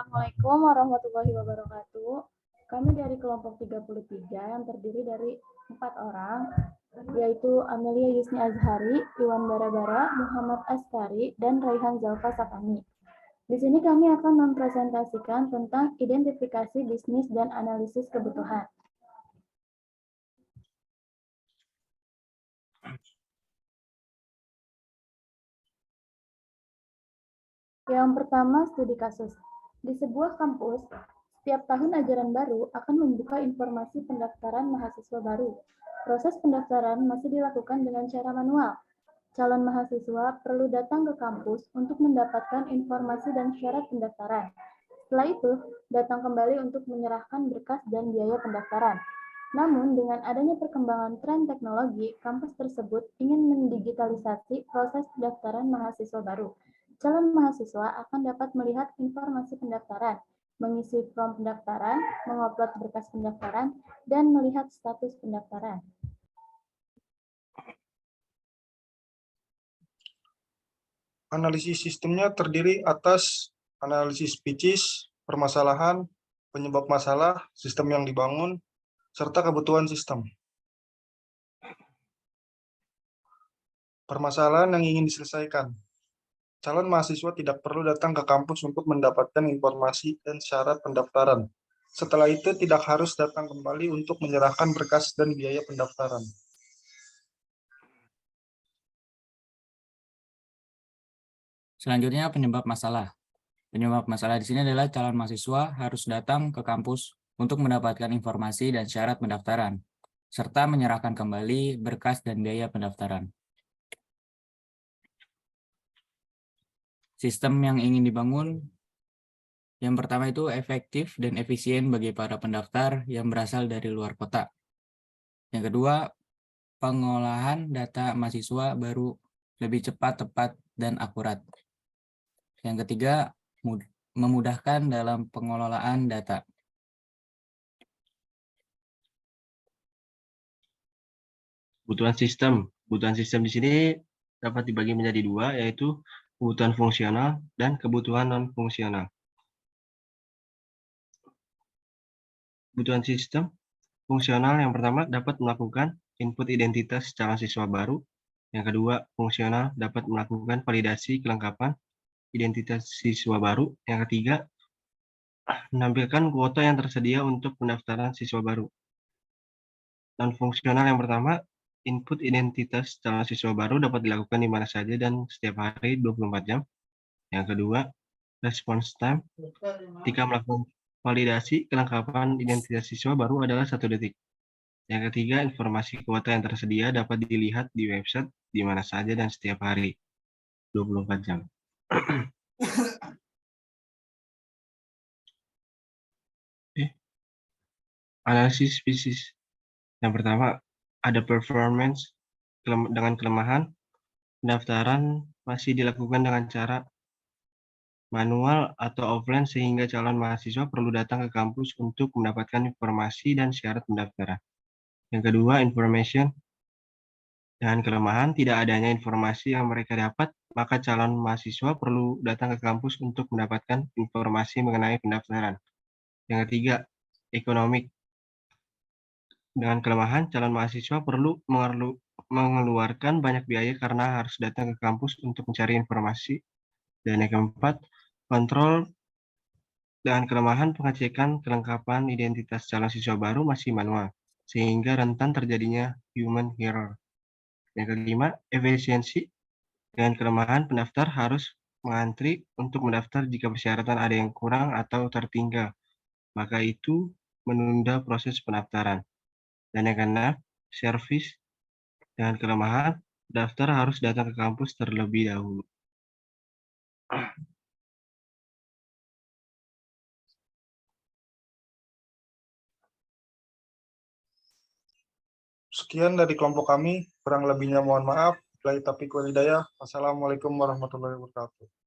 Assalamualaikum warahmatullahi wabarakatuh. Kami dari kelompok 33 yang terdiri dari 4 orang, yaitu Amelia Yusni Azhari, Iwan Barabara, Muhammad Askari, dan Raihan Zalfa Sakani. Di sini kami akan mempresentasikan tentang identifikasi bisnis dan analisis kebutuhan. Yang pertama, studi kasus. Di sebuah kampus, setiap tahun ajaran baru akan membuka informasi pendaftaran mahasiswa baru. Proses pendaftaran masih dilakukan dengan cara manual. Calon mahasiswa perlu datang ke kampus untuk mendapatkan informasi dan syarat pendaftaran. Setelah itu, datang kembali untuk menyerahkan berkas dan biaya pendaftaran. Namun, dengan adanya perkembangan tren teknologi, kampus tersebut ingin mendigitalisasi proses pendaftaran mahasiswa baru. Calon mahasiswa akan dapat melihat informasi pendaftaran, mengisi form pendaftaran, mengupload berkas pendaftaran, dan melihat status pendaftaran. Analisis sistemnya terdiri atas analisis pitches, permasalahan, penyebab masalah, sistem yang dibangun, serta kebutuhan sistem. Permasalahan yang ingin diselesaikan. Calon mahasiswa tidak perlu datang ke kampus untuk mendapatkan informasi dan syarat pendaftaran. Setelah itu tidak harus datang kembali untuk menyerahkan berkas dan biaya pendaftaran. Selanjutnya, penyebab masalah. Penyebab masalah di sini adalah calon mahasiswa harus datang ke kampus untuk mendapatkan informasi dan syarat pendaftaran, serta menyerahkan kembali berkas dan biaya pendaftaran. Sistem yang ingin dibangun, yang pertama itu efektif dan efisien bagi para pendaftar yang berasal dari luar kota. Yang kedua, pengolahan data mahasiswa baru lebih cepat, tepat, dan akurat. Yang ketiga, memudahkan dalam pengelolaan data. Kebutuhan sistem di sini dapat dibagi menjadi dua, yaitu kebutuhan fungsional dan kebutuhan non-fungsional. Kebutuhan sistem fungsional yang pertama dapat melakukan input identitas calon siswa baru. Yang kedua, fungsional dapat melakukan validasi kelengkapan identitas siswa baru. Yang ketiga, menampilkan kuota yang tersedia untuk pendaftaran siswa baru. Non-fungsional yang pertama, input identitas calon siswa baru dapat dilakukan di mana saja dan setiap hari 24 jam. Yang kedua, response time ketika melakukan validasi kelengkapan identitas siswa baru adalah 1 detik. Yang ketiga, informasi kuota yang tersedia dapat dilihat di website di mana saja dan setiap hari 24 jam. Analisis spesies. Yang pertama, ada performance dengan kelemahan. Pendaftaran masih dilakukan dengan cara manual atau offline sehingga calon mahasiswa perlu datang ke kampus untuk mendapatkan informasi dan syarat pendaftaran. Yang kedua, information. Dengan kelemahan tidak adanya informasi yang mereka dapat, maka calon mahasiswa perlu datang ke kampus untuk mendapatkan informasi mengenai pendaftaran. Yang ketiga, economic. Dengan kelemahan, calon mahasiswa perlu mengeluarkan banyak biaya karena harus datang ke kampus untuk mencari informasi. Dan yang keempat, kontrol. Dengan kelemahan, pengecekan kelengkapan identitas calon siswa baru masih manual, sehingga rentan terjadinya human error. Yang kelima, efisiensi. Dengan kelemahan, pendaftar harus mengantri untuk mendaftar jika persyaratan ada yang kurang atau tertinggal, maka itu menunda proses pendaftaran. Dan yang keenam, service. Dengan kelemahan, pendaftar harus datang ke kampus terlebih dahulu. Sekian dari kelompok kami, kurang lebihnya mohon maaf. Wassalamualaikum warahmatullahi wabarakatuh.